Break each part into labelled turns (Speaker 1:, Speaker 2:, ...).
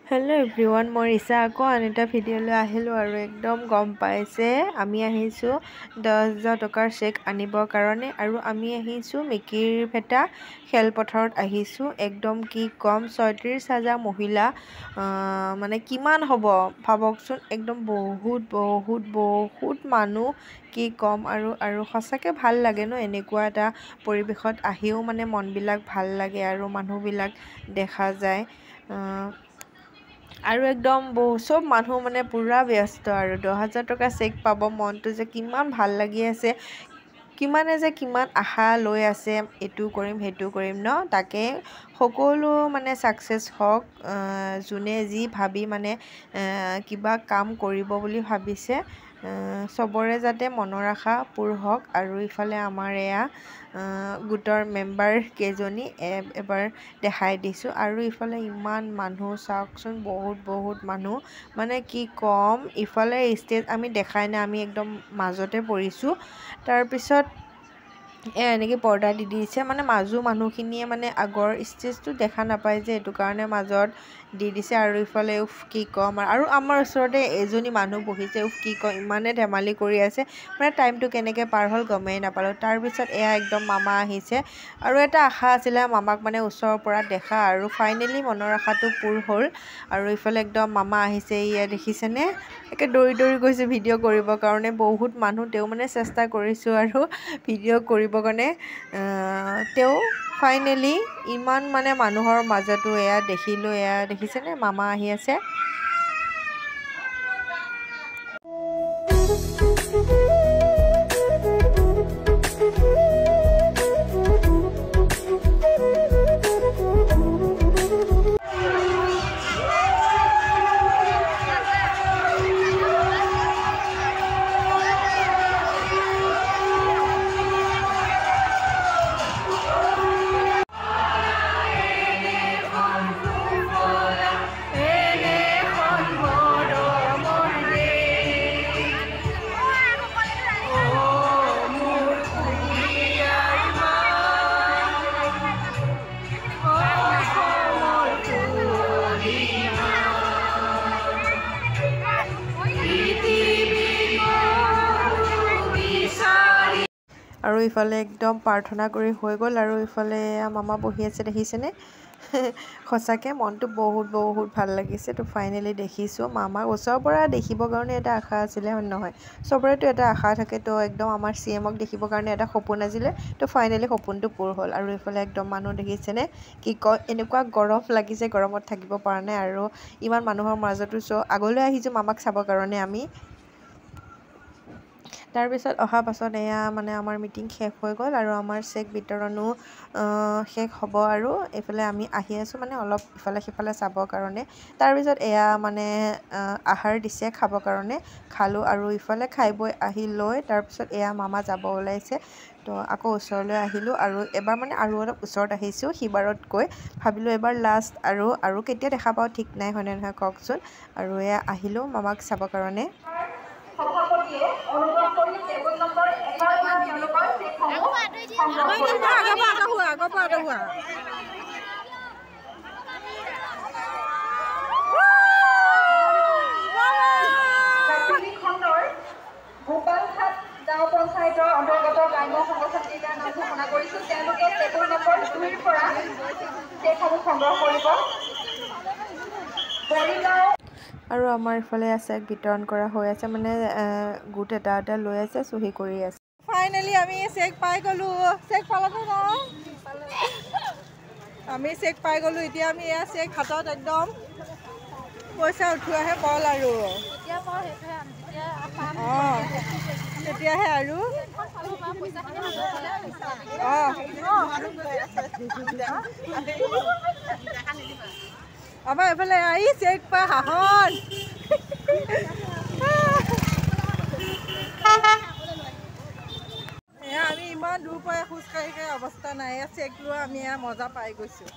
Speaker 1: Hello' everyone, মই ৰিচা আকৌ আন এটা ভিডিঅ'লৈ আহিলোঁ আৰু একদম গম পাইছে আমি আহিছোঁ 10,000 টকাৰ চেক আনিবৰ কাৰণে আৰু আমি আহিছোঁ মিকিৰ ভেটা খেলপথাৰত আহিছোঁ। একদম কি কম 36,000 মহিলা মানে কিমান হ'ব ভাবকচোন, একদম বহুত মানুহ কি ক'ম আৰু সঁচাকৈ ভাল লাগে ন এনেকুৱা এটা পৰিৱেশত আহিও মানে মনবিলাক ভাল লাগে আৰু মানুহবিলাক দেখা যায় আৰু একদম চব মানুহ মানে পুৰা ব্যস্ত আৰু 10,000 টকা চেক পাব মনটো যে কিমান ভাল লাগি আছে, কিমান আশা লৈ আছে এইটো কৰিম সেইটো কৰিম ন। তাকে সকলো মানে ছাকচেছ হওক, যোনে যি ভাবি মানে কিবা কাম কৰিব বুলি ভাবিছে চবৰে যাতে মনৰ আশা পূৰ হওক। আৰু ইফালে আমাৰ এয়া গোটৰ মেম্বাৰ কেইজনী এবাৰ দেখাই দিছোঁ আৰু ইফালে ইমান মানুহ চাওকচোন, বহুত মানুহ মানে কি ক'ম। ইফালে ষ্টেজ আমি দেখাই নাই, আমি একদম মাজতে পৰিছোঁ। তাৰপিছত এনেকৈ পৰ্দা দি দিছে, মানে মানুহখিনিয়ে মানে আগৰ ষ্টেজটো দেখা নাপায় যে, এইটো কাৰণে মাজত দি দিছে। আৰু ইফালে কি ক'ম আৰু আমাৰ ওচৰতে এজনী মানুহ বহিছে, কি ক'ম ইমানে ধেমালি কৰি আছে, মানে টাইমটো কেনেকৈ পাৰ হ'ল গমেই নাপালোঁ। তাৰপিছত এয়া একদম মামা আহিছে আৰু এটা আশা আছিলে মামাক মানে ওচৰৰ পৰা দেখা আৰু ফাইনেলি মনৰ আশাটো পূৰ হ'ল। আৰু ইফালে একদম মামা আহিছে, ইয়া দেখিছেনে একে দৌৰি গৈছে ভিডিঅ' কৰিবৰ কাৰণে। বহুত মানুহ, তেওঁ মানে চেষ্টা কৰিছোঁ আৰু ভিডিঅ' কৰিবৰ কাৰণে, তেওঁ ফাইনেলি ইমান মানে মানুহৰ মাজতো এয়া দেখিলোঁ। এয়া দেখিছেনে মামা আহি আছে। আৰু ইফালে একদম প্ৰাৰ্থনা কৰি হৈ গ'ল আৰু ইফালে মামা বহি আছে দেখিছেনে। সঁচাকৈ মনটো বহুত ভাল লাগিছে। তো ফাইনেলি দেখিছোঁ মামাক ওচৰৰ পৰা দেখিবৰ কাৰণে এটা আশা আছিলে, হয় নহয়, চবৰেতো এটা আশা থাকে। তো একদম আমাৰ CMক দেখিবৰ কাৰণে এটা সপোন আছিলে, তো ফাইনেলি সপোনটো পূৰ হ'ল। আৰু ইফালে একদম মানুহ দেখিছেনে, কি কয় এনেকুৱা গৰম লাগিছে, গৰমত থাকিব পৰা নাই আৰু ইমান মানুহৰ মাজতো। চ' আগলৈ আহিছোঁ মামাক চাবৰ কাৰণে আমি। তাৰপিছত অহা পাছত এয়া মানে আমাৰ মিটিং শেষ হৈ গ'ল আৰু আমাৰ চেক বিতৰণো শেষ হ'ব আৰু এইফালে আমি আহি আছোঁ মানে অলপ ইফালে সিফালে চাবৰ কাৰণে। তাৰপিছত এয়া মানে আহাৰ দিছে খাবৰ কাৰণে, খালোঁ আৰু ইফালে খাই বৈ আহি লৈ তাৰপিছত এয়া মামা যাব ওলাইছে। তো আকৌ ওচৰলৈ আহিলোঁ আৰু এবাৰ মানে আৰু অলপ ওচৰত আহিছোঁ সিবাৰতকৈ। ভাবিলোঁ এবাৰ লাষ্ট আৰু কেতিয়া দেখা পাওঁ ঠিক নাই, হয়নে নহয় কওকচোন। আৰু এয়া আহিলোঁ মামাক চাবৰ কাৰণে।
Speaker 2: সভাপতিয়ে অনুগ্ৰহ কৰি টেবুল নম্বৰ 11 তেওঁলোকৰ চেকসমূহ সংগ্ৰহ কৰিব। প্ৰাথমিক খণ্ডৰ গোপালঘাট গাঁও পঞ্চায়তৰ অন্তৰ্গত গ্ৰাম্য সংগঠন কেইটাৰ নাম ঘোষণা কৰিছোঁ। তেওঁলোকে টেবুল নম্বৰ 2ৰ পৰা চেকসমূহ সংগ্ৰহ কৰিব। বৰিগাঁও
Speaker 1: আৰু আমাৰ ইফালে চেক বিতৰণ কৰা হৈ আছে, মানে গোট এটা লৈ আছে, চহী কৰি আছে।
Speaker 3: ফাইনেলি আমি চেক পাই গ'লোঁ। চেক পালানে ন? আমি চেক পাই গ'লোঁ। এতিয়া আমি এয়া চেক হাতত একদম পইচা উঠোৱাহে বল আৰু তেতিয়াহে আৰু আমাৰ এইফালে আহি চেক পাই হাঁহন। আমি ইমান দূৰ পৰা খোজকাঢ়ি অৱস্থা নাই, চেক লোৱা আমি মজা পাই গৈছোঁ।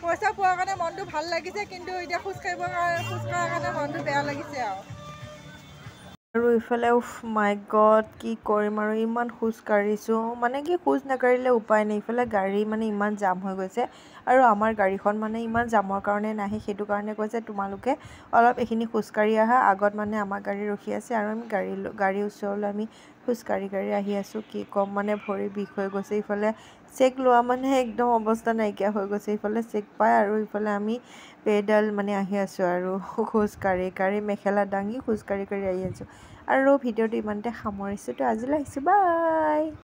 Speaker 3: পইচা পোৱাৰ কাৰণে মনটো ভাল লাগিছে, কিন্তু এতিয়া খোজ কঢ়াৰ কাৰণে মনটো বেয়া লাগিছে আৰু।
Speaker 1: আৰু ইফালে মাই গড কি কৰিম আৰু ইমান খোজ কাঢ়িছোঁ মানে কি খোজ নাকাঢ়িলে উপায় নাই ইফালে গাড়ী মানে ইমান জাম হৈ গৈছে আৰু আমাৰ গাড়ীখন মানে ইমান জামৰ কাৰণে নাহে সেইটো কাৰণে কৈছে তোমালোকে অলপ এইখিনি খোজকাঢ়ি আহা আগত মানে আমাৰ গাড়ী ৰখি আছে আৰু আমি গাড়ীৰ ওচৰলৈ আমি খোজকাঢ়ি আহি আছোঁ কি ক'ম মানে ভৰি বিষ হৈ গৈছে ইফালে চেক লোৱা মানে একদম অৱস্থা নাইকিয়া হৈ গৈছে ইফালে চেক পাই আৰু ইফালে আমি পেডেল মানে আহি আছোঁ আৰু খোজকাঢ়ি মেখেলা দাঙি খোজকাঢ়ি আহি আছোঁ আৰু ভিডিঅ'টো ইমানতে সামৰিছোঁ তো আজিলৈ আহিছোঁ বাই